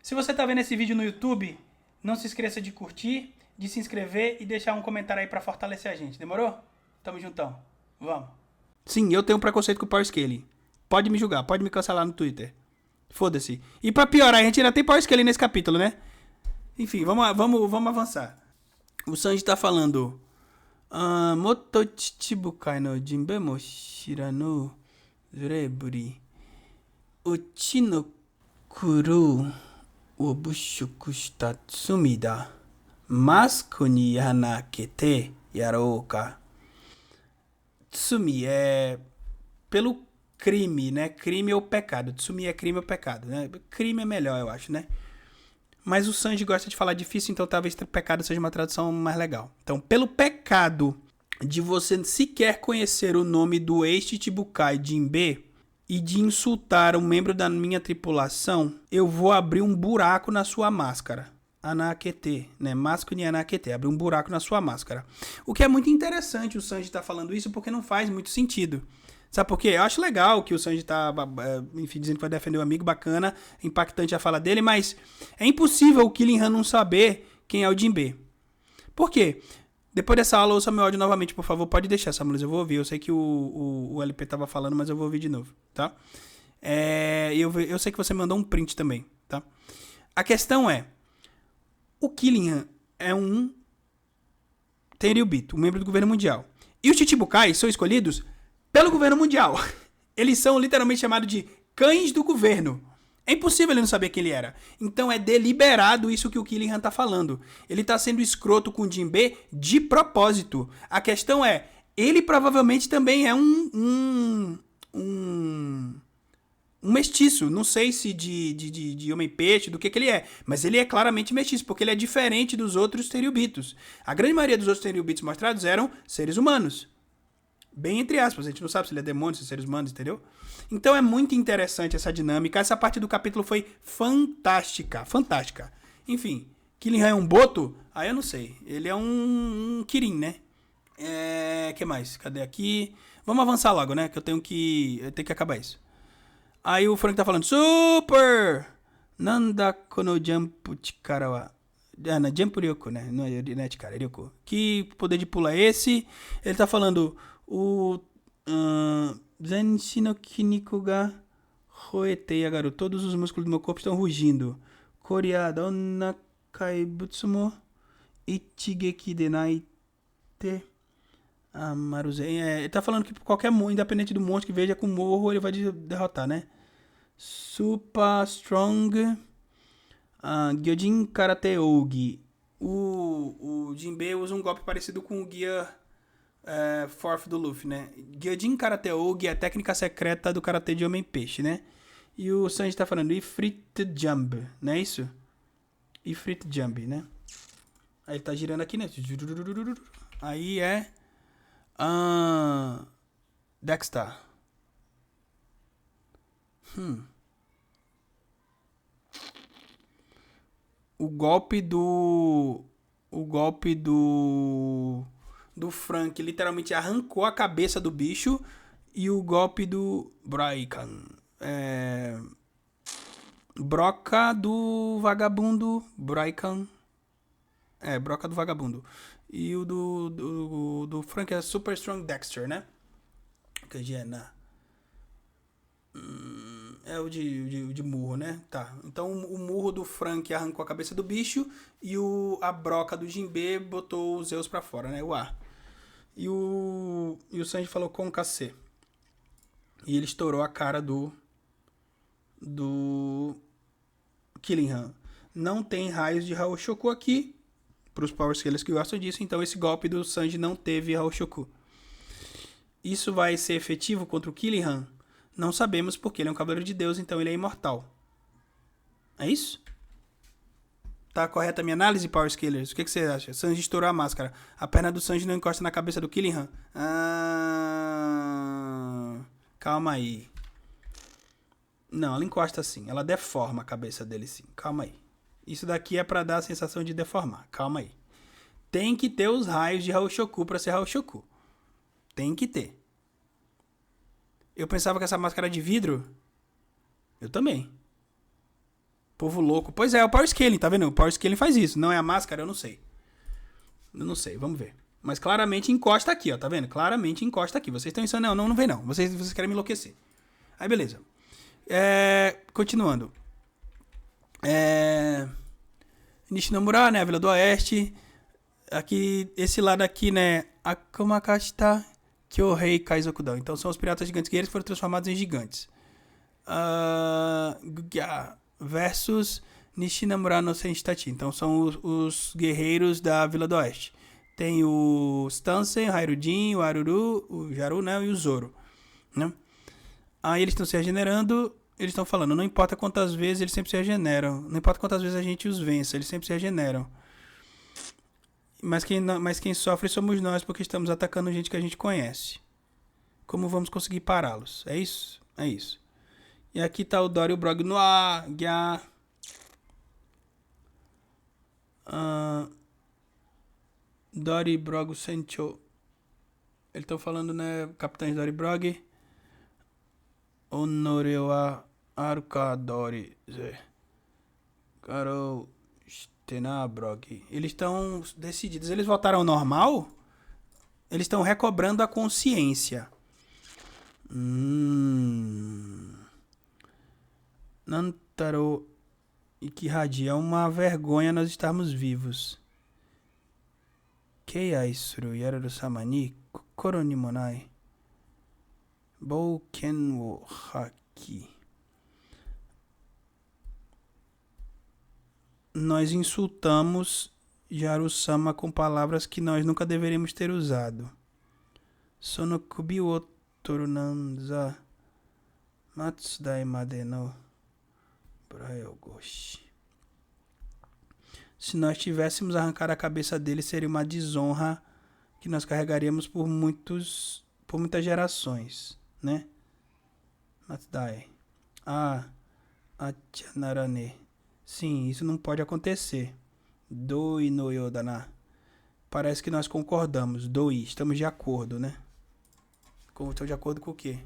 Se você tá vendo esse vídeo no YouTube, não se esqueça de curtir, de se inscrever e deixar um comentário aí pra fortalecer a gente. Demorou? Tamo juntão. Vamos. Sim, eu tenho um preconceito com o Power Scaling. Pode me julgar, pode me cancelar no Twitter. Foda-se. E pra piorar, a gente ainda tem Power Scaling nesse capítulo, né? Enfim, vamos avançar. O Sanji tá falando... Moto chichibukai no jinbe mo shiranu zureburi. Uchi no kuru o bushuku shita tsumi da. Masko ni yanakete yarou ka. Tsumi é pelo crime, né? Crime ou pecado. Tsumi é crime ou pecado, né? Crime é melhor, eu acho, né? Mas o Sanji gosta de falar difícil, então talvez pecado seja uma tradução mais legal. Então, pelo pecado de você sequer conhecer o nome do ex-Chichibukai Jinbe e de insultar um membro da minha tripulação, eu vou abrir um buraco na sua máscara. Anakete, né? Masco ni Anakete, abrir um buraco na sua máscara. O que é muito interessante o Sanji tá falando isso, porque não faz muito sentido. Sabe por quê? Eu acho legal que o Sanji tá, enfim, dizendo que vai defender o amigo, bacana, impactante a fala dele, mas é impossível o Killingham não saber quem é o Jinbe. Por quê? Depois dessa aula, ouça meu áudio novamente, por favor. Pode deixar, Samuel, eu vou ouvir. Eu sei que o LP tava falando, mas eu vou ouvir de novo, tá? Eu sei que você mandou um print também, tá? A questão é, o Killingham é um Tenryubito, um membro do governo mundial. E os Chichibukai são escolhidos pelo governo mundial. Eles são literalmente chamados de cães do governo. É impossível ele não saber quem ele era. Então é deliberado isso que o Killingham tá falando. Ele tá sendo escroto com o Jinbe de propósito. A questão é, ele provavelmente também é um mestiço. Não sei se de homem-peixe, do que ele é. Mas ele é claramente mestiço, porque ele é diferente dos outros Tenryubitos. A grande maioria dos outros Tenryubitos mostrados eram seres humanos. Bem entre aspas, a gente não sabe se ele é demônio, se é seres humanos, entendeu? Então é muito interessante essa dinâmica. Essa parte do capítulo foi fantástica, fantástica. Enfim, Killingham é um boto? Eu não sei. Ele é um Kirin, né? Que mais? Cadê aqui? Vamos avançar logo, né? Que eu tenho que acabar isso. Aí o Frank tá falando, Super! Nanda kono jump chikara wa... Jump Ryoko, né? Não é chikara, é Ryoko. Que poder de pulo é esse? Ele tá falando... O Zenshi no Kiniko ga Hoete Yagaru. Todos os músculos do meu corpo estão rugindo. Korea donna kaibutsu mo Ichigeki de naite Amaruzen. Ele tá falando que qualquer monstro, independente do monstro que veja com morro, ele vai derrotar, né? Super Strong Gyojin Karate Ougi. O Jinbe usa um golpe parecido com o Guia Fourth do Luffy, né? Gyojin Karate Ougi é a técnica secreta do Karate de Homem-Peixe, né? E o Sanji tá falando Ifrit Jump, não é isso? Ifrit Jump, né? Aí ele tá girando aqui, né? Aí é... Dexter. O golpe do Frank literalmente arrancou a cabeça do bicho. E o golpe do Braikan. Broca do vagabundo. Braikan. Broca do vagabundo. E o do Frank é Super Strong Dexter, né? Que é é o de murro, né? Tá. Então o murro do Frank arrancou a cabeça do bicho. E a broca do Jinbe botou os Zeus pra fora, né? O ar. E o Sanji falou com KC. E ele estourou a cara do Killingham. Não tem raios de Haoshoku aqui. Pros Power Scalers que gostam disso. Então esse golpe do Sanji não teve Haoshoku. Isso vai ser efetivo contra o Killingham? Não sabemos, porque ele é um cavaleiro de Deus, então ele é imortal. É isso? Tá correta a minha análise, Power Scalers? O que você acha? Sanji estourou a máscara. A perna do Sanji não encosta na cabeça do Killingham? Calma aí. Não, ela encosta sim. Ela deforma a cabeça dele sim. Calma aí. Isso daqui é pra dar a sensação de deformar. Calma aí. Tem que ter os raios de Haoshoku pra ser Haoshoku. Tem que ter. Eu pensava que essa máscara era de vidro. Eu também. Povo louco. Pois é o Power Scaling, tá vendo? O Power Scaling faz isso. Não é a máscara, eu não sei. Eu não sei, vamos ver. Mas claramente encosta aqui, ó, tá vendo? Claramente encosta aqui. Vocês estão pensando, não vem não. Vocês querem me enlouquecer. Aí, beleza. Continuando. Nishinomura, né? A Vila do Oeste. Aqui, esse lado aqui, né? Akumakashita Kyohei Kaizokudão. Então são os piratas gigantes guerreiros que foram transformados em gigantes. Versus Nishinamura no Senshitachi. Então são os guerreiros da Vila do Oeste. Tem o Stansen, o Hairudin, o Aruru, o Jaru, né? E o Zoro. Né? Aí eles estão se regenerando. Eles estão falando, não importa quantas vezes eles sempre se regeneram. Não importa quantas vezes a gente os vença, eles sempre se regeneram. Mas quem sofre somos nós, porque estamos atacando gente que a gente conhece. Como vamos conseguir pará-los? É isso? É isso. E aqui tá o Dory e o Brog no ar. Dory e Brog Sencho. Eles estão falando, né? Capitães Dory e Brog. Honorewa Aruka Dory. Carol Stena Brog. Eles estão decididos. Eles voltaram ao normal? Eles estão recobrando a consciência. Nantaro Ikihadi. É uma vergonha nós estarmos vivos. Kei Suru Yararu Samani Kokoro ni Monai. Bouken wo Haki. Nós insultamos Yaru-sama com palavras que nós nunca deveríamos ter usado. Sonokubi wo torunanza Matsudai made no Braiogoshi. Se nós tivéssemos arrancado a cabeça dele, seria uma desonra que nós carregaríamos por muitas gerações, né? Matsudai. Achanarane. Sim, isso não pode acontecer. Doi no Yodana. Parece que nós concordamos. Doi, estamos de acordo, né? Estamos de acordo com o quê?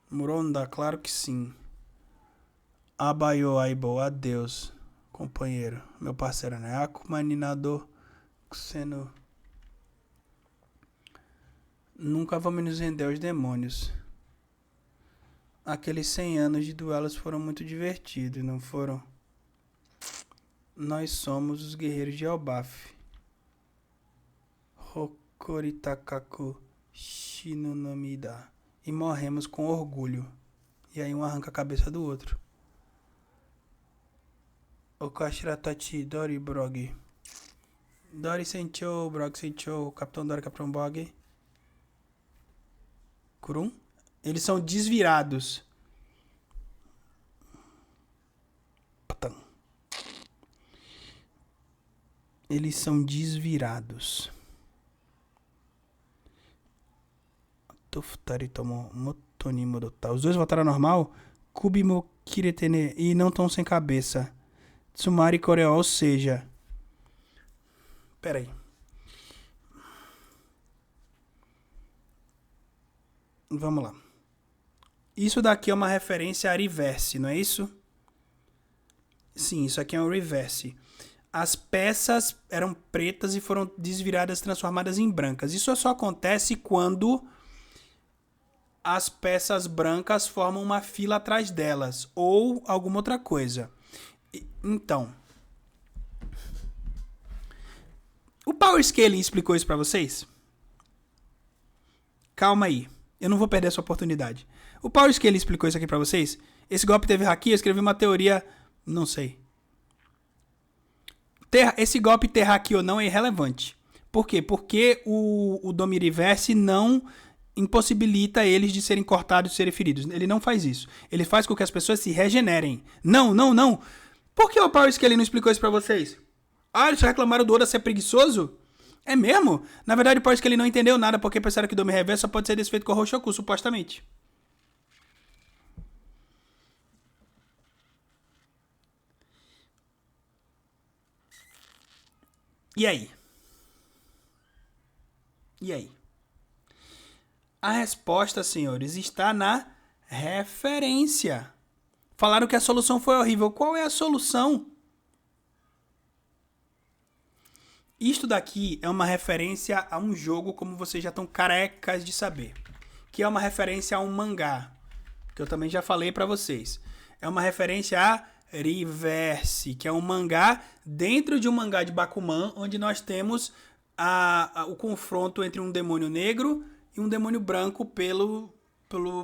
Muronda, claro que sim. Abayo Aibo, adeus, companheiro. Meu parceiro, né? Akumaninado Kuseno. Nunca vamos nos render aos demônios. Aqueles 100 anos de duelos foram muito divertidos, não foram? Nós somos os guerreiros de Elbaf. Hokoritakaku Shinunamida. E morremos com orgulho. E aí um arranca a cabeça do outro. Okashiratachi Dory Brog. Dory Senchou, Brog Senchou, Capitão Dory, Capitão Bog. Kurum? Eles são desvirados. Patão. Eles são desvirados. Toftari tomou Motoni Modota. Os dois voltaram ao normal. Kubimo Kiretene. E não estão sem cabeça. Tsumari Koreo, ou seja... Pera aí. Vamos lá. Isso daqui é uma referência a reverse, não é isso? Sim, isso aqui é um reverse. As peças eram pretas e foram desviradas, transformadas em brancas. Isso só acontece quando as peças brancas formam uma fila atrás delas ou alguma outra coisa. Então, o Power Scaling explicou isso pra vocês? Calma aí. Eu não vou perder essa oportunidade. O Power Scaling explicou isso aqui pra vocês? Esse golpe teve haki, eu escrevi uma teoria... Não sei. Esse golpe ter haki ou não é irrelevante. Por quê? Porque o Domiriverse não impossibilita eles de serem cortados e serem feridos. Ele não faz isso. Ele faz com que as pessoas se regenerem. Não. Por que o Power Scaling não explicou isso pra vocês? Eles reclamaram do Oda ser preguiçoso? É mesmo? Na verdade, parece que ele não entendeu nada, porque pensaram que o Domi Reverso só pode ser desfeito com o Roshoku, supostamente. E aí? A resposta, senhores, está na referência. Falaram que a solução foi horrível. Qual é a solução? Isto daqui é uma referência a um jogo, como vocês já estão carecas de saber. Que é uma referência a um mangá, que eu também já falei pra vocês. É uma referência a Reverse, que é um mangá dentro de um mangá de Bakuman, onde nós temos o confronto entre um demônio negro e um demônio branco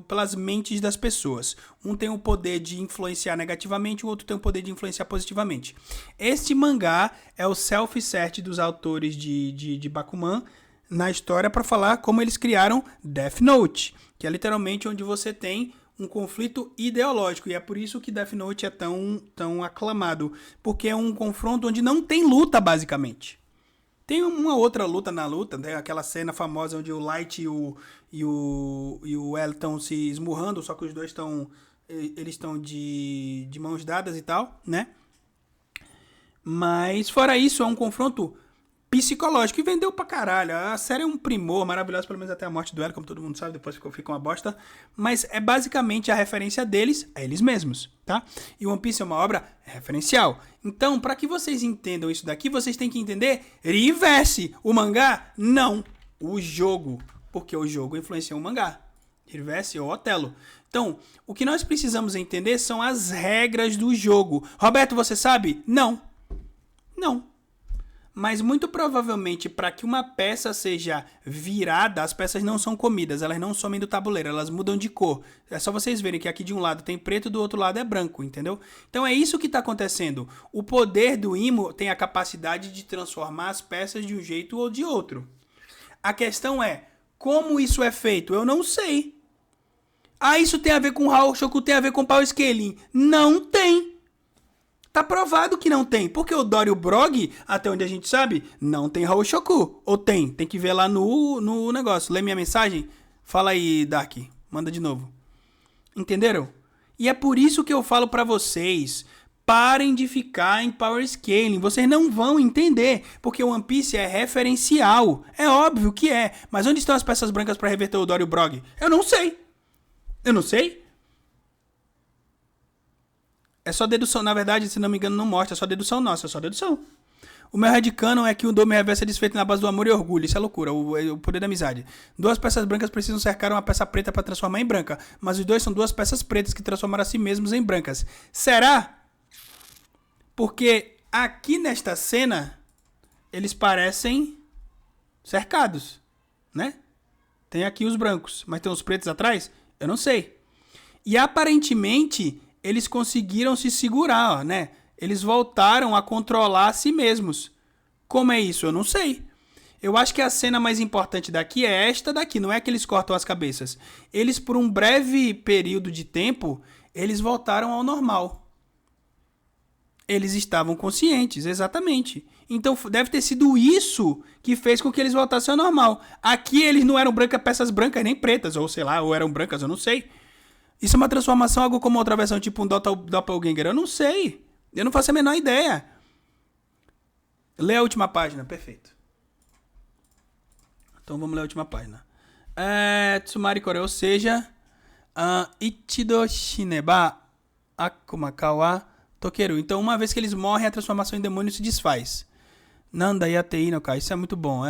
pelas mentes das pessoas. Um tem o poder de influenciar negativamente, o outro tem o poder de influenciar positivamente. Este mangá é o self-cert dos autores de Bakuman na história para falar como eles criaram Death Note, que é literalmente onde você tem um conflito ideológico, e é por isso que Death Note é tão aclamado, porque é um confronto onde não tem luta, basicamente. Tem uma outra luta na luta, né? Aquela cena famosa onde o Light e o L estão se esmurrando, só que os dois estão de mãos dadas e tal, né? Mas fora isso, é um confronto psicológico e vendeu pra caralho. A série é um primor, maravilhosa, pelo menos até a morte do L, como todo mundo sabe, depois fica uma bosta. Mas é basicamente a referência deles a eles mesmos, tá? E One Piece é uma obra referencial. Então, para que vocês entendam isso daqui, vocês têm que entender Reverse. O mangá? Não. O jogo. Porque o jogo influencia o mangá. Reverse ou Otelo. Então, o que nós precisamos entender são as regras do jogo. Roberto, você sabe? Não. Não. Mas muito provavelmente, para que uma peça seja virada, as peças não são comidas, elas não somem do tabuleiro, elas mudam de cor. É só vocês verem que aqui de um lado tem preto, do outro lado é branco, entendeu? Então é isso que está acontecendo. O poder do Imo tem a capacidade de transformar as peças de um jeito ou de outro. A questão é, como isso é feito? Eu não sei. Ah, isso tem a ver com Haoshoku, tem a ver com Power Scaling. Não tem. Tá provado que não tem, porque o Dory e o Brog, até onde a gente sabe, não tem Haoshoku. Ou tem? Tem que ver lá no negócio. Lê minha mensagem? Fala aí, Dark. Manda de novo. Entenderam? E é por isso que eu falo pra vocês, parem de ficar em Power Scaling. Vocês não vão entender, porque o One Piece é referencial. É óbvio que é. Mas onde estão as peças brancas pra reverter o Dory e o Brog? Eu não sei. Eu não sei. É só dedução, na verdade, se não me engano, não mostra, é só dedução nossa, é só dedução. O meu headcanon é que o Dome Reverso é desfeito na base do amor e orgulho, isso é loucura, o poder da amizade. Duas peças brancas precisam cercar uma peça preta para transformar em branca, mas os dois são duas peças pretas que transformaram a si mesmos em brancas. Será? Porque aqui nesta cena, eles parecem cercados, né? Tem aqui os brancos, mas tem os pretos atrás? Eu não sei. E aparentemente eles conseguiram se segurar, ó, né? Eles voltaram a controlar a si mesmos. Como é isso? Eu não sei. Eu acho que a cena mais importante daqui é esta daqui, não é que eles cortam as cabeças. Eles, por um breve período de tempo, eles voltaram ao normal. Eles estavam conscientes, exatamente. Então deve ter sido isso que fez com que eles voltassem ao normal. Aqui eles não eram peças brancas nem pretas, ou sei lá, ou eram brancas, eu não sei. Isso é uma transformação, algo como outra versão, tipo um Doppelganger? Eu não sei. Eu não faço a menor ideia. Lê a última página, perfeito. Então vamos ler a última página. Tsumari Kore, ou seja, Ichido Shineba Akumakawa Tokeru. Então uma vez que eles morrem, a transformação em demônio se desfaz. Nanda Yatei no Kai, isso é muito bom.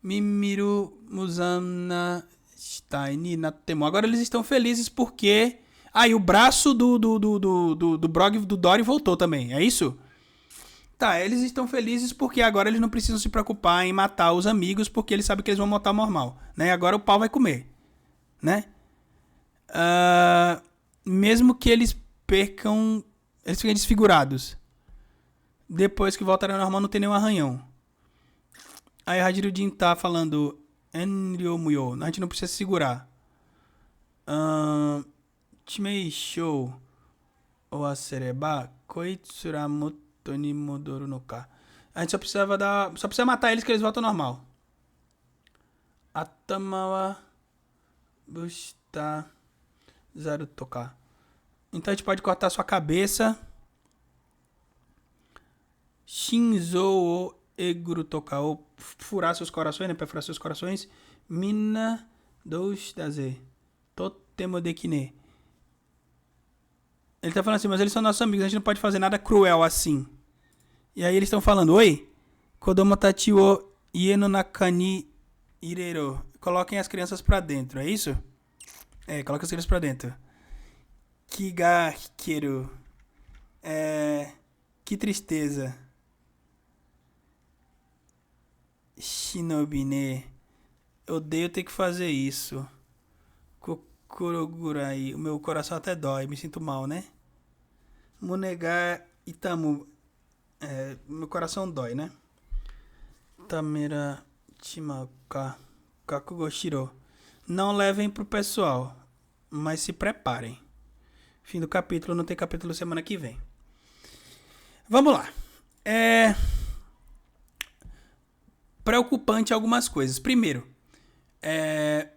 Mimiru Muzana Stein Natemo. Agora eles estão felizes porque... e o braço do Brog do Dory voltou também, é isso? Tá, eles estão felizes porque agora eles não precisam se preocupar em matar os amigos, porque eles sabem que eles vão matar o normal, né? Agora o pau vai comer, né? Mesmo que eles percam... Eles ficam desfigurados. Depois que voltarem ao normal não tem nenhum arranhão. Aí o Hajirudin tá falando... Enryomuyo, a gente não precisa se segurar. Chimei shou ou asereba koitsura moto ni modoru no ka. A gente só precisa matar eles que eles voltam ao normal. Atama wa bushita zaru toka. Então a gente pode cortar sua cabeça. Shinzo o eguru toka, ou furar seus corações, né? Perfurar seus corações. Mina Dois da Z. Totemo de kine. Ele tá falando assim, mas eles são nossos amigos, a gente não pode fazer nada cruel assim. E aí eles estão falando, oi, Kodomo tachi wo ie no naka ni irero. Coloquem as crianças pra dentro, é isso? É, coloquem as crianças pra dentro. Kiga hikeru. Que tristeza. Shinobine. Eu odeio ter que fazer isso. Kokorogurai. O meu coração até dói, me sinto mal, né? Munega Itamu. Meu coração dói, né? Tamera Chimaka Kakugo Shiro. Não levem pro pessoal, mas se preparem. Fim do capítulo, não tem capítulo semana que vem. Vamos lá. Preocupante algumas coisas. Primeiro,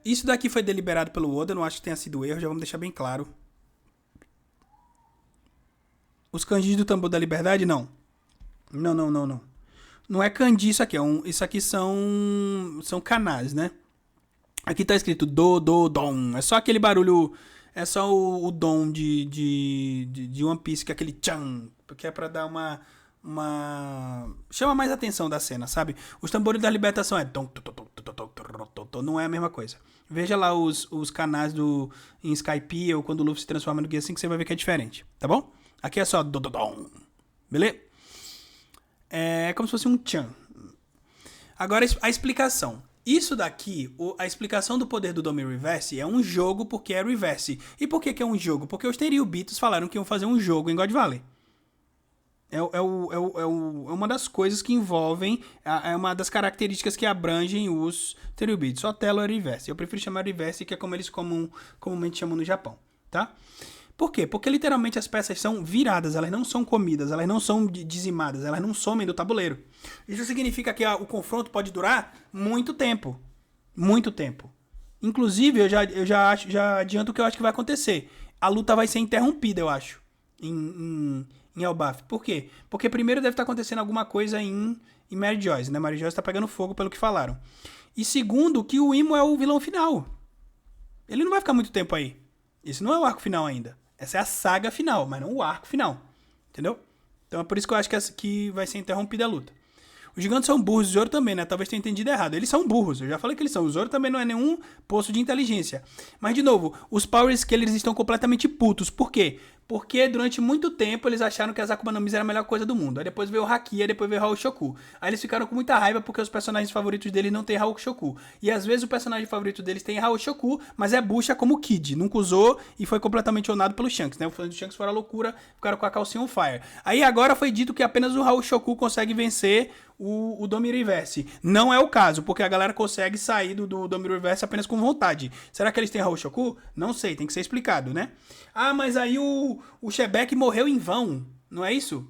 isso daqui foi deliberado pelo Oda, não acho que tenha sido erro, já vamos deixar bem claro. Os kanjis do Tambor da Liberdade, não. Não. Não é kanji isso aqui, isso aqui são kanais, né? Aqui tá escrito dom. É só aquele barulho, é só o dom de One Piece, que é aquele tchan, porque é pra dar uma chama mais atenção da cena, sabe? Os tambores da libertação é não é a mesma coisa. Veja lá os canais em Skype ou quando o Luffy se transforma no Gear 5, você vai ver que é diferente, tá bom? Aqui é só dom. Beleza? É como se fosse um tchan. Agora a explicação. Isso daqui, a explicação do poder do Domi Reverse é um jogo porque é Reverse. E por que é um jogo? Porque os Tenryubitos falaram que iam fazer um jogo em God Valley. É uma das coisas que envolvem, é uma das características que abrangem os Tenryubitos. Otelo é Reverse. Eu prefiro chamar Reverse, que é como eles comumente chamam no Japão, tá? Por quê? Porque literalmente as peças são viradas, elas não são comidas, elas não são dizimadas, elas não somem do tabuleiro. Isso significa que o confronto pode durar muito tempo. Muito tempo. Inclusive, eu já adianto o que eu acho que vai acontecer. A luta vai ser interrompida, eu acho, em Elbaf. Por quê? Porque primeiro deve estar acontecendo alguma coisa em Mary Joyce, né? Mary Joyce está pegando fogo pelo que falaram. E segundo, que o Imo é o vilão final. Ele não vai ficar muito tempo aí. Esse não é o arco final ainda. Essa é a saga final, mas não o arco final. Entendeu? Então é por isso que eu acho que vai ser interrompida a luta. Os gigantes são burros, o Zoro também, né? Talvez tenha entendido errado. Eles são burros, eu já falei que eles são. O Zoro também não é nenhum poço de inteligência. Mas, de novo, os Power Scalers estão completamente putos. Por quê? Porque durante muito tempo eles acharam que as Akuma no Mi era a melhor coisa do mundo. Aí depois veio o Haki, aí depois veio o Haoshoku. Aí eles ficaram com muita raiva porque os personagens favoritos deles não tem Haoshoku. E às vezes o personagem favorito deles tem Haoshoku, mas é bucha como o Kid. Nunca usou e foi completamente onado pelo Shanks, né? O fã do Shanks foi a loucura, ficaram com a calcinha on fire. Aí agora foi dito que apenas o Haoshoku consegue vencer o Domi Reverse. Não é o caso, porque a galera consegue sair do Domi Reverse apenas com vontade. Será que eles têm Haoshoku? Não sei, tem que ser explicado, né? Ah, mas aí o Shebeck morreu em vão, não é isso?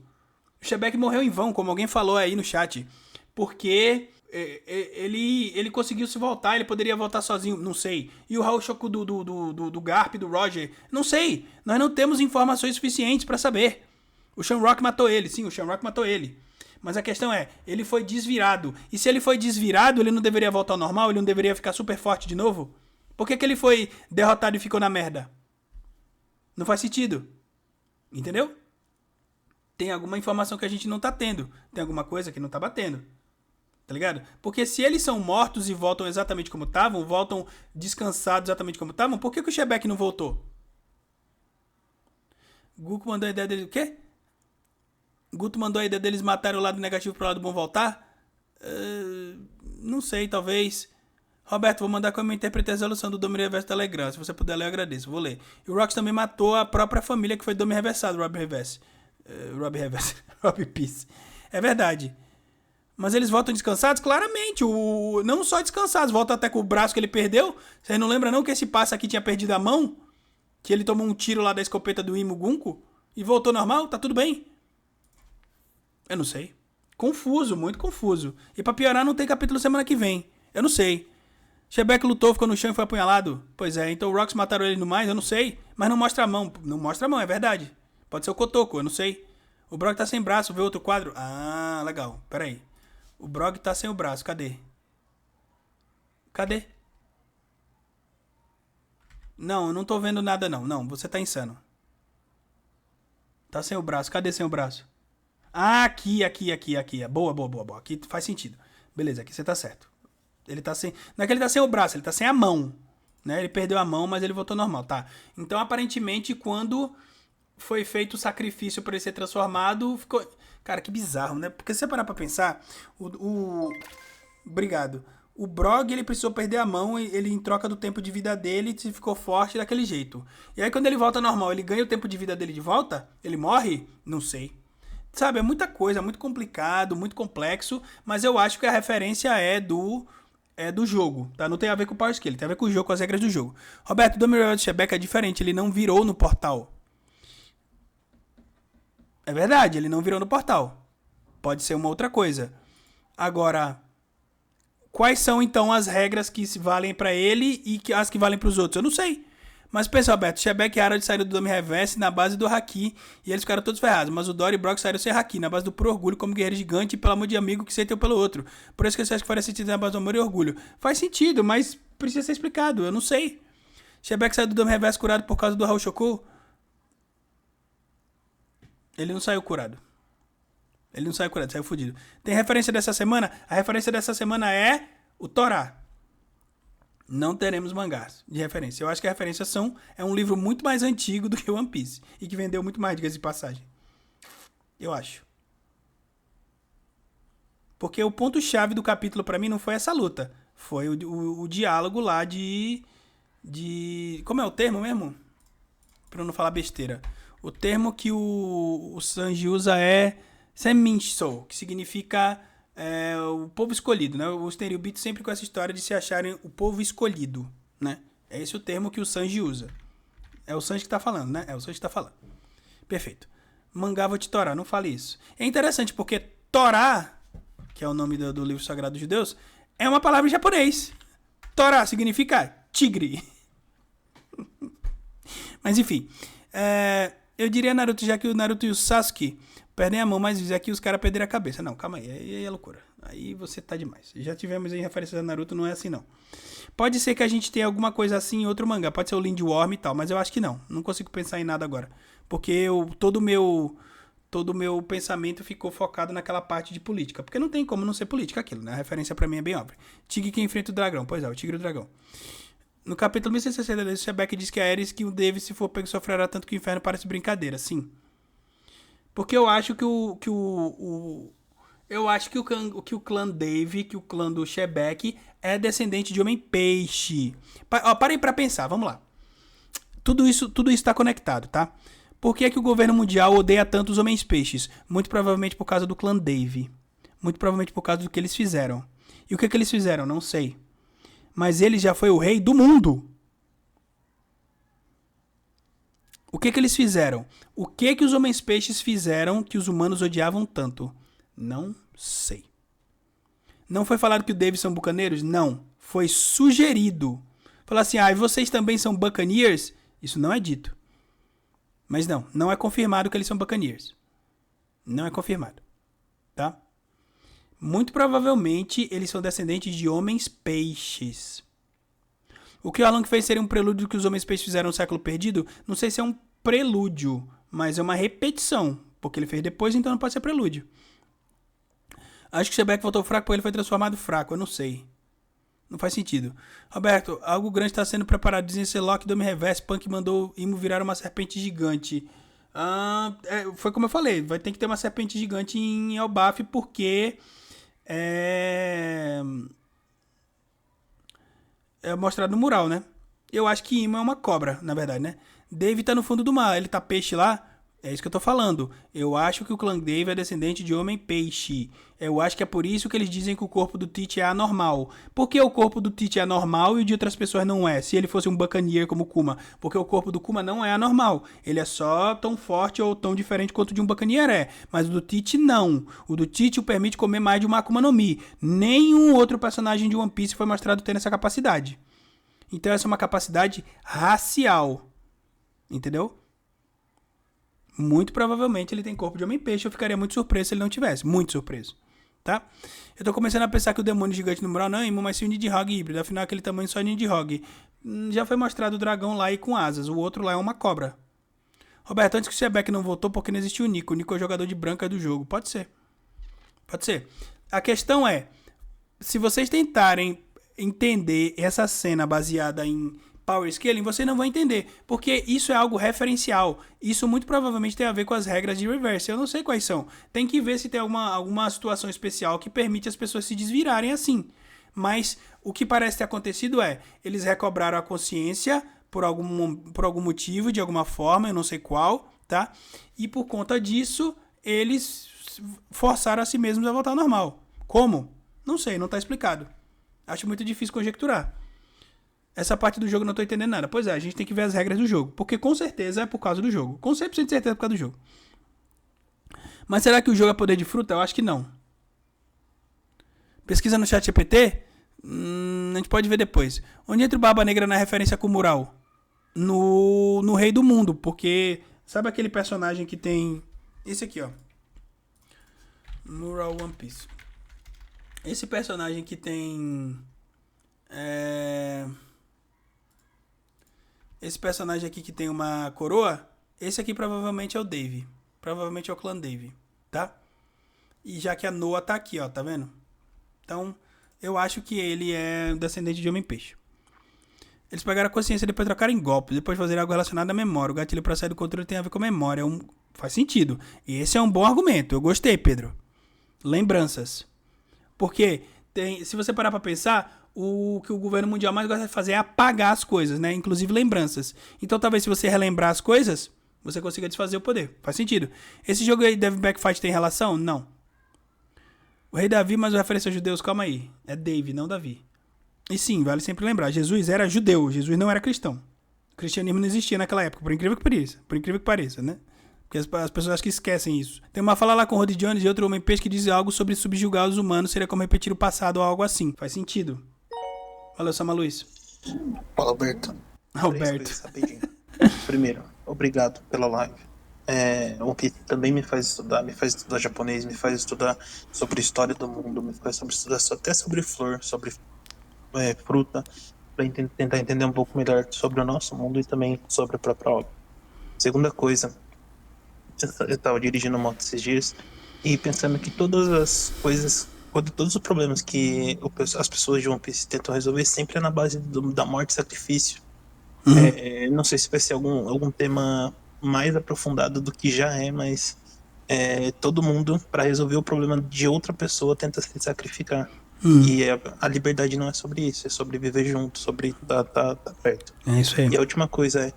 O Shebeck morreu em vão, como alguém falou aí no chat. Porque ele conseguiu se voltar, ele poderia voltar sozinho, não sei. E o Haoshoku do Garp, do Roger, não sei. Nós não temos informações suficientes pra saber. O Shamrock matou ele, sim, o Shamrock matou ele. Mas a questão é, ele foi desvirado. E se ele foi desvirado, ele não deveria voltar ao normal? Ele não deveria ficar super forte de novo? Por que ele foi derrotado e ficou na merda? Não faz sentido. Entendeu? Tem alguma informação que a gente não tá tendo. Tem alguma coisa que não tá batendo. Tá ligado? Porque se eles são mortos e voltam exatamente como estavam, voltam descansados exatamente como estavam, por que o Shebeck não voltou? Guto mandou a ideia dele... O quê? Guto mandou a ideia deles matarem o lado negativo pro lado bom voltar? Não sei, talvez. Roberto, vou mandar como eu interpretei a resolução do Domi Reverso da Telegram. Se você puder ler, eu agradeço. Vou ler. E o Rox também matou a própria família que foi Domi Reversado, Rob Reverse. Rob Peace. É verdade. Mas eles voltam descansados? Claramente. Não só descansados, voltam até com o braço que ele perdeu. Vocês não lembram não que esse passo aqui tinha perdido a mão? Que ele tomou um tiro lá da escopeta do Imo Gunko? E voltou normal? Tá tudo bem? Eu não sei. Confuso, muito confuso. E pra piorar, não tem capítulo semana que vem. Eu não sei. Shebeck lutou, ficou no chão e foi apunhalado? Pois é, então o Rox mataram ele no mais? Eu não sei. Mas não mostra a mão. Não mostra a mão, é verdade. Pode ser o Kotoko, eu não sei. O Brog tá sem braço, vê outro quadro? Ah, legal. Pera aí. O Brog tá sem o braço, cadê? Cadê? Não, eu não tô vendo nada não. Não, você tá insano. Tá sem o braço. Cadê sem o braço? Ah, aqui. Boa, boa, boa, boa. Aqui faz sentido. Beleza, aqui você tá certo. Ele tá sem... Não é que ele tá sem o braço, ele tá sem a mão. Né? Ele perdeu a mão, mas ele voltou normal, tá? Então, aparentemente, quando foi feito o sacrifício para ele ser transformado, ficou... Cara, que bizarro, né? Porque se você parar pra pensar, Obrigado. O Brog, ele precisou perder a mão, ele em troca do tempo de vida dele, ficou forte daquele jeito. E aí quando ele volta normal, ele ganha o tempo de vida dele de volta? Ele morre? Não sei. Sabe, é muita coisa, muito complicado, muito complexo, mas eu acho que a referência é do jogo, tá? Não tem a ver com o Power Scale, tem a ver com o jogo, com as regras do jogo. Roberto, o Domiral de Shebeck é diferente, ele não virou no portal. É verdade, ele não virou no portal. Pode ser uma outra coisa. Agora, quais são então as regras que valem pra ele e as que valem pros outros? Eu não sei. Mas pensa, Roberto, Shebeck e Harold saíram do Dome Reverse na base do Haki e eles ficaram todos ferrados. Mas o Dory e Brock saíram sem Haki, na base do puro orgulho como guerreiro gigante e pelo amor de amigo que sentem um pelo outro. Por isso que você acha que faria sentido na base do amor e orgulho. Faz sentido, mas precisa ser explicado, eu não sei. Shebeck saiu do Dome Reverse curado por causa do Raul Shoku? Ele não saiu curado. Ele não saiu curado, saiu fudido. Tem referência dessa semana? A referência dessa semana é o Torá. Não teremos mangás de referência. Eu acho que a referência é um livro muito mais antigo do que o One Piece. E que vendeu muito mais, diga-se de passagem. Eu acho. Porque o ponto-chave do capítulo pra mim não foi essa luta. Foi o diálogo lá de... Como é o termo mesmo? Pra eu não falar besteira. O termo que o Sanji usa é Senminshou, que significa o povo escolhido, né? Os Tenryubito sempre com essa história de se acharem o povo escolhido, né? É esse o termo que o Sanji usa. É o Sanji que tá falando, né? É o Sanji que tá falando. Perfeito. Mangá vou te Torá, não fale isso. É interessante porque Torá, que é o nome do livro sagrado dos judeus, é uma palavra em japonês. Torá significa tigre. Mas enfim, eu diria Naruto, já que o Naruto e o Sasuke perdem a mão, mas aqui os caras perderam a cabeça. Não, calma aí é loucura. Aí você tá demais. Já tivemos aí referências a Naruto, não é assim não. Pode ser que a gente tenha alguma coisa assim em outro mangá, pode ser o Lindworm e tal, mas eu acho que não. Não consigo pensar em nada agora. Porque todo o meu pensamento ficou focado naquela parte de política. Porque não tem como não ser política aquilo, né? A referência pra mim é bem óbvia. Tigre que enfrenta o dragão. Pois é, o Tigre e o Dragão. No capítulo 1662, Shebeck diz que a Ares que o Davis, se for pego, sofrerá tanto que o inferno parece brincadeira. Sim. Porque eu acho que eu acho que o clã Dave, que o clã do Shebeck, é descendente de Homem-Peixe. Parem pra pensar, vamos lá. Tudo isso tá conectado, tá? Por que o governo mundial odeia tanto os Homens-Peixes? Muito provavelmente por causa do clã Dave. Muito provavelmente por causa do que eles fizeram. E o que eles fizeram? Não sei. Mas ele já foi o rei do mundo. O que eles fizeram? O que os Homens-Peixes fizeram que os humanos odiavam tanto? Não sei. Não foi falado que o Davis são bucaneiros? Não. Foi sugerido. Falar assim, vocês também são Buccaneers? Isso não é dito. Mas não é confirmado que eles são Buccaneers. Não é confirmado. Tá? Muito provavelmente eles são descendentes de homens-peixes. O que o Alan fez seria um prelúdio que os homens-peixes fizeram no século perdido? Não sei se é um prelúdio, mas é uma repetição. Porque ele fez depois, então não pode ser prelúdio. Acho que o Shebeck voltou fraco porque ele foi transformado fraco. Eu não sei. Não faz sentido. Roberto, algo grande está sendo preparado. Dizem ser Loki, Dome Reverse, Punk mandou Imo virar uma serpente gigante. Foi como eu falei. Vai ter que ter uma serpente gigante em Elbaf porque... É mostrado no mural, né? Eu acho que Imo é uma cobra, na verdade, né? Dave tá no fundo do mar, ele tá peixe lá. É isso que eu tô falando. Eu acho que o clã Dave é descendente de homem-peixe. Eu acho que é por isso que eles dizem que o corpo do Teach é anormal. Por que o corpo do Teach é anormal e o de outras pessoas não é? Se ele fosse um Buccaneer como o Kuma. Porque o corpo do Kuma não é anormal. Ele é só tão forte ou tão diferente quanto o de um Buccaneer é. Mas o do Teach não. O do Teach o permite comer mais de uma Akuma no Mi. Nenhum outro personagem de One Piece foi mostrado tendo essa capacidade. Então essa é uma capacidade racial. Entendeu? Muito provavelmente ele tem corpo de homem-peixe. Eu ficaria muito surpreso se ele não tivesse. Muito surpreso. Tá? Eu tô começando a pensar que o demônio gigante no mural não é Imo, mas sim o Nidhogg híbrido. Afinal, aquele tamanho só é Nidhogg. Já foi mostrado o dragão lá e com asas. O outro lá é uma cobra. Roberto, antes que o Shebeck não votou porque não existiu o Nico. O Nico é o jogador de branca do jogo. Pode ser. Pode ser. A questão é, se vocês tentarem entender essa cena baseada em Power Scaling, vocês não vão entender. Porque isso é algo referencial. Isso muito provavelmente tem a ver com as regras de Reverse. Eu não sei quais são. Tem que ver se tem alguma situação especial que permite as pessoas se desvirarem assim. Mas o que parece ter acontecido é, eles recobraram a consciência por algum motivo, de alguma forma, eu não sei qual, tá? E por conta disso, eles forçaram a si mesmos a voltar ao normal. Como? Não sei, não tá explicado. Acho muito difícil conjecturar. Essa parte do jogo eu não tô entendendo nada. Pois é, a gente tem que ver as regras do jogo. Porque com certeza é por causa do jogo. Com 100% de certeza é por causa do jogo. Mas será que o jogo é poder de fruta? Eu acho que não. Pesquisa no chat GPT? A gente pode ver depois. Onde entra o Barba Negra na referência com o mural? No Rei do Mundo. Porque sabe aquele personagem que tem... Esse aqui, ó. Mural One Piece. Esse personagem que tem... Esse personagem aqui que tem uma coroa, esse aqui provavelmente é o Dave. Provavelmente é o clã Dave, tá? E já que a Noa tá aqui, ó, tá vendo? Então, eu acho que ele é descendente de Homem-Peixe. Eles pegaram a consciência depois trocaram em golpes, depois fazer algo relacionado à memória. O gatilho para sair do controle tem a ver com a memória. Faz sentido. E esse é um bom argumento. Eu gostei, Pedro. Lembranças. Porque, se você parar pra pensar, o que o governo mundial mais gosta de fazer é apagar as coisas, né? Inclusive lembranças. Então talvez se você relembrar as coisas, você consiga desfazer o poder. Faz sentido. Esse jogo aí, Devil Backfight, tem relação? Não. O rei Davi, mas a referência aos judeus, calma aí. É Dave, não Davi. E sim, vale sempre lembrar, Jesus era judeu, Jesus não era cristão. O cristianismo não existia naquela época, por incrível que pareça, né? Porque as pessoas acho que esquecem isso. Tem uma fala lá com o Rod Jones e outro Homem-Peixe que diz algo sobre subjugar os humanos, seria como repetir o passado ou algo assim. Faz sentido. Valeu, Sama Luiz. Fala, Alberto. Alberto. Primeiro, obrigado pela live. O que também me faz estudar japonês, me faz estudar sobre história do mundo, me faz estudar até sobre flor, sobre fruta, para tentar entender um pouco melhor sobre o nosso mundo e também sobre a própria obra. Segunda coisa, eu estava dirigindo moto esses dias e pensando que todas as coisas, todos os problemas que as pessoas de One Piece tentam resolver sempre é na base da morte e sacrifício. Não sei se vai ser algum tema mais aprofundado do que já mas todo mundo, para resolver o problema de outra pessoa, tenta se sacrificar. E a liberdade não é sobre isso, é sobre viver junto, sobre estar perto. É isso aí. E a última coisa é,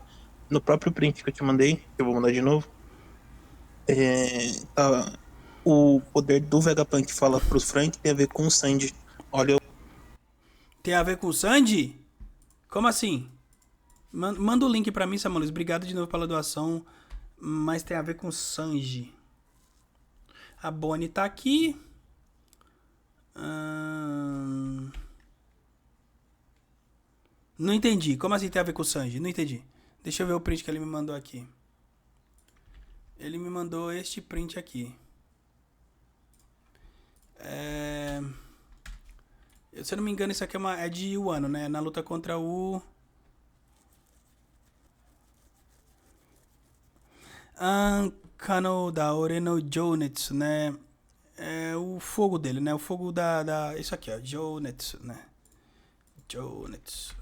no próprio print que eu te mandei, que eu vou mandar de novo, o poder do Vegapunk fala pro Frank tem a ver com o Sanji. Olha. Tem a ver com o Sanji? Como assim? Manda o link pra mim, Samuel. Obrigado de novo pela doação. Mas tem a ver com o Sanji. A Bonnie tá aqui. Não entendi. Como assim tem a ver com o Sanji? Não entendi. Deixa eu ver o print que ele me mandou aqui. Ele me mandou este print aqui. Se eu não me engano, isso aqui é de Wano, né? Na luta contra o... Kano da Ore no Jounetsu, né? É o fogo dele, né? O fogo da... Isso aqui, ó. Jounetsu, né? Jounetsu.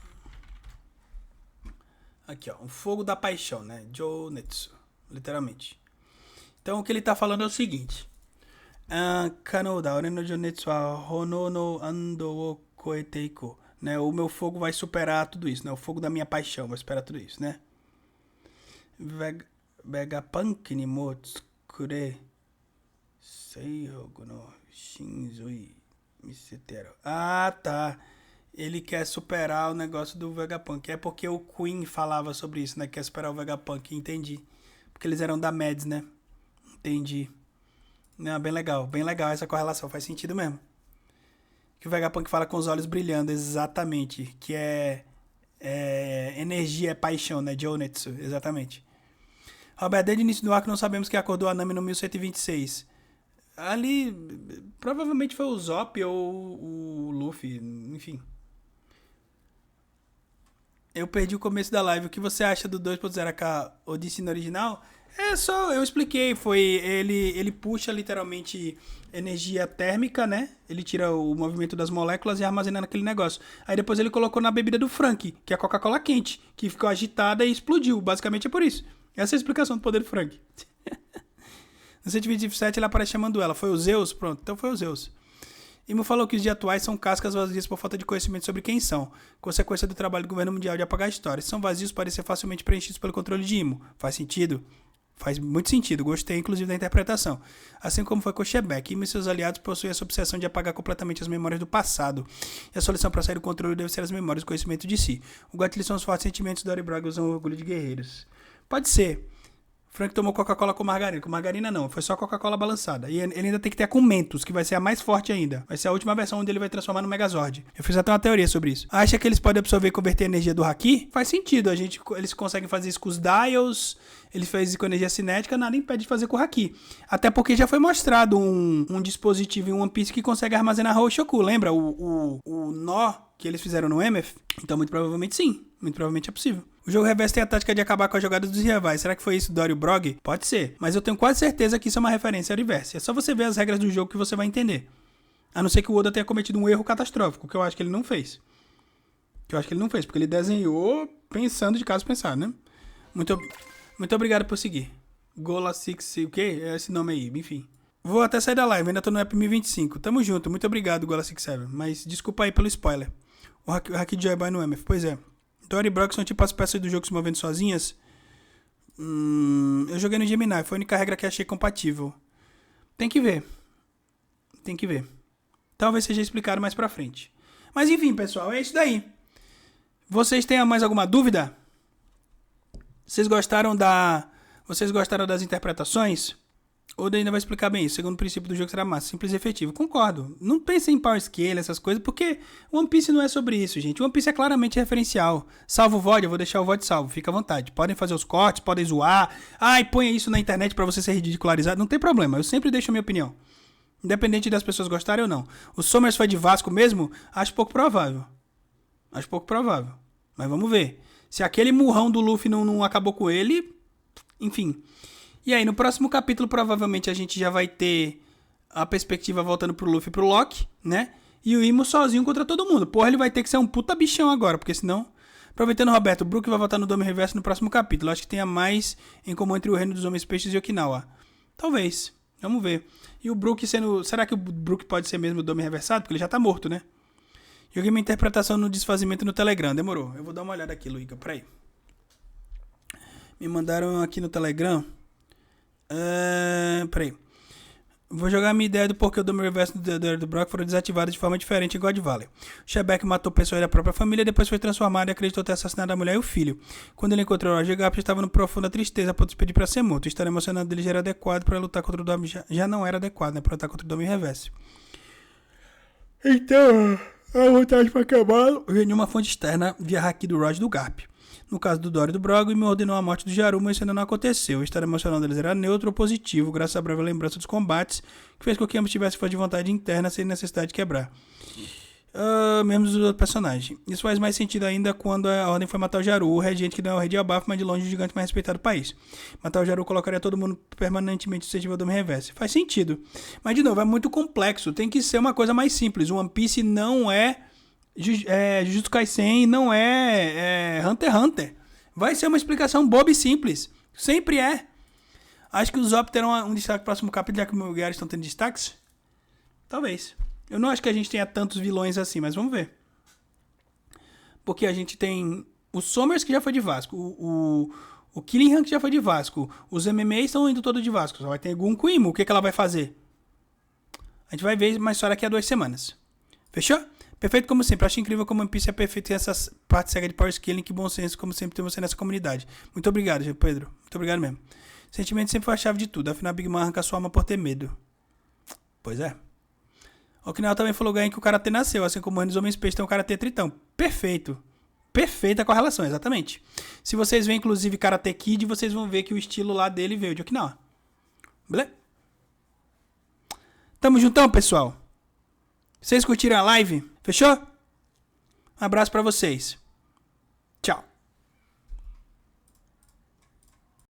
Aqui, ó. O fogo da paixão, né? Jounetsu. Literalmente. Então, o que ele tá falando é o seguinte. Kano da Ore no Jounetsu wa Hono no Ando wo koete iku. Né? O meu fogo vai superar tudo isso, né? O fogo da minha paixão vai superar tudo isso, né? Vegapunk ni mo tsukure Seihoku no Shinzui Miseteru. Ah, tá. Ele quer superar o negócio do Vegapunk. É porque o Queen falava sobre isso, né? Quer superar o Vegapunk. Entendi. Porque eles eram da Mads, né? Entendi. Não, bem legal essa correlação. Faz sentido mesmo. Que o Vegapunk fala com os olhos brilhando, exatamente. Que energia, é paixão, né? Jounetsu, exatamente. Roberto, desde o início do arco não sabemos quem acordou a Nami no 1126. Ali, provavelmente foi o Zop ou o Luffy, enfim. Eu perdi o começo da live. O que você acha do 2.0K Odyssey no original? É só, eu expliquei, ele puxa literalmente energia térmica, né? Ele tira o movimento das moléculas e armazena naquele negócio. Aí depois ele colocou na bebida do Frank, que é a Coca-Cola quente, que ficou agitada e explodiu. Basicamente é por isso. Essa é a explicação do poder do Frank. No 127 ele aparece chamando ela. Foi o Zeus? Pronto, então foi o Zeus. Imo falou que os dias atuais são cascas vazias por falta de conhecimento sobre quem são, consequência do trabalho do governo mundial de apagar histórias. São vazios, podem ser facilmente preenchidos pelo controle de Imo. Faz sentido? Faz muito sentido, gostei inclusive da interpretação. Assim como foi com Shebeck, Imo e seus aliados possuem essa obsessão de apagar completamente as memórias do passado. E a solução para sair do controle deve ser as memórias e o conhecimento de si. O gatilho são os fortes sentimentos do Dory usam o orgulho de guerreiros. Pode ser. Frank tomou Coca-Cola com margarina. Com margarina não, foi só Coca-Cola balançada. E ele ainda tem que ter a com Mentos, que vai ser a mais forte ainda. Vai ser a última versão onde ele vai transformar no Megazord. Eu fiz até uma teoria sobre isso. Acha que eles podem absorver e converter a energia do Haki? Faz sentido. Eles conseguem fazer isso com os Dials. Ele fez isso com energia cinética, nada impede de fazer com o Haki. Até porque já foi mostrado um dispositivo em One Piece que consegue armazenar Roshoku. Lembra o nó que eles fizeram no MF? Então muito provavelmente sim. Muito provavelmente é possível. O jogo reverso tem a tática de acabar com a jogada dos rivais. Será que foi isso do Dory Brog? Pode ser. Mas eu tenho quase certeza que isso é uma referência ao reverso. É só você ver as regras do jogo que você vai entender. A não ser que o Oda tenha cometido um erro catastrófico, que eu acho que ele não fez. Porque ele desenhou pensando de caso pensado, né? Muito obrigado por seguir. Gola Six, o quê? É esse nome aí, enfim. Vou até sair da live, ainda tô no app 1025. Tamo junto, muito obrigado, Gola Six Seven. Mas desculpa aí pelo spoiler. O Haki de Joy Boy no MF, pois é. Dory e Brock são tipo as peças do jogo se movendo sozinhas. Eu joguei no Gemini, foi a única regra que achei compatível. Tem que ver. Talvez seja explicado mais pra frente. Mas enfim, pessoal, é isso daí. Vocês têm mais alguma dúvida? Vocês gostaram das interpretações? Oda ainda vai explicar bem isso. Segundo o princípio do jogo será massa, simples e efetivo. Concordo. Não pensem em power scale, essas coisas, porque One Piece não é sobre isso, gente. One Piece é claramente referencial. Salvo o VOD, eu vou deixar o VOD salvo. Fica à vontade. Podem fazer os cortes, podem zoar. Ai, ponha isso na internet pra você ser ridicularizado. Não tem problema. Eu sempre deixo a minha opinião. Independente das pessoas gostarem ou não. O Somers foi de Vasco mesmo? Acho pouco provável. Mas vamos ver. Se aquele murrão do Luffy não acabou com ele, enfim. E aí, no próximo capítulo, provavelmente a gente já vai ter a perspectiva voltando pro Luffy e pro Loki, né? E o Imo sozinho contra todo mundo. Porra, ele vai ter que ser um puta bichão agora, porque senão... Aproveitando, Roberto, o Brook vai voltar no Dome Reverso no próximo capítulo. Acho que tenha mais em comum entre o Reino dos Homens Peixes e Okinawa. Talvez. Vamos ver. E o Brook sendo... Será que o Brook pode ser mesmo o Dome Reversado? Porque ele já tá morto, né? Joguei minha interpretação no desfazimento no Telegram. Demorou. Eu vou dar uma olhada aqui, Luiga. Peraí. Me mandaram aqui no Telegram... Peraí. Vou jogar a minha ideia do porquê o Dome Reverso do Brock foram desativados de forma diferente em God Valley. O Shebeck matou pessoas da própria família, depois foi transformado e acreditou ter assassinado a mulher e o filho. Quando ele encontrou o Roger Gap, estava numa profunda tristeza a ponto de pedir para ser morto. O estado emocional dele já era adequado para lutar contra o Dome. Já não era adequado, né? Para lutar contra o Dome Reverso. Então, a vontade para acabar veio de uma fonte externa via haki do Roger do Garp. No caso do Dory e do Brog, me ordenou a morte do Jaru, mas isso ainda não aconteceu. O estado emocional deles era neutro ou positivo, graças à breve lembrança dos combates, que fez com que ambos tivessem força de vontade interna sem necessidade de quebrar. Mesmo dos outros personagens. Isso faz mais sentido ainda quando a ordem foi matar o Jaru, o regente que não é o rei de Elbaf, mas de longe o gigante mais respeitado do país. Matar o Jaru colocaria todo mundo permanentemente suscetível ao Dome Reverso. Faz sentido. Mas, de novo, é muito complexo. Tem que ser uma coisa mais simples. O One Piece não é... Jujutsu Kaisen não é Hunter x Hunter. Vai ser uma explicação boba e simples. Sempre é. Acho que os Zop terão um destaque no próximo capítulo, já que os lugares estão tendo destaques. Talvez. Eu não acho que a gente tenha tantos vilões assim, mas vamos ver. Porque a gente tem o Somers, que já foi de Vasco. O Killingham, que já foi de Vasco. Os MMA estão indo todos de Vasco. Só vai ter Gunko e Imo. O que ela vai fazer? A gente vai ver mais só daqui a 2 semanas. Fechou? Perfeito como sempre. Acho incrível como One Piece é perfeito em essas partes cegas de power scaling. Que bom senso, como sempre, tem você nessa comunidade. Muito obrigado, Pedro. Muito obrigado mesmo. Sentimento sempre foi a chave de tudo. Afinal, Big Mom arranca sua alma por ter medo. Pois é. O Okinawa também falou ganho que o Karatê nasceu. Assim como o Reino dos Homens Peixes tem o Karatê Tritão. Perfeito. Perfeita a correlação, exatamente. Se vocês veem, inclusive, Karate Kid, vocês vão ver que o estilo lá dele veio de Okinawa. Beleza? Tamo juntão, pessoal. Vocês curtiram a live? Fechou? Um abraço pra vocês.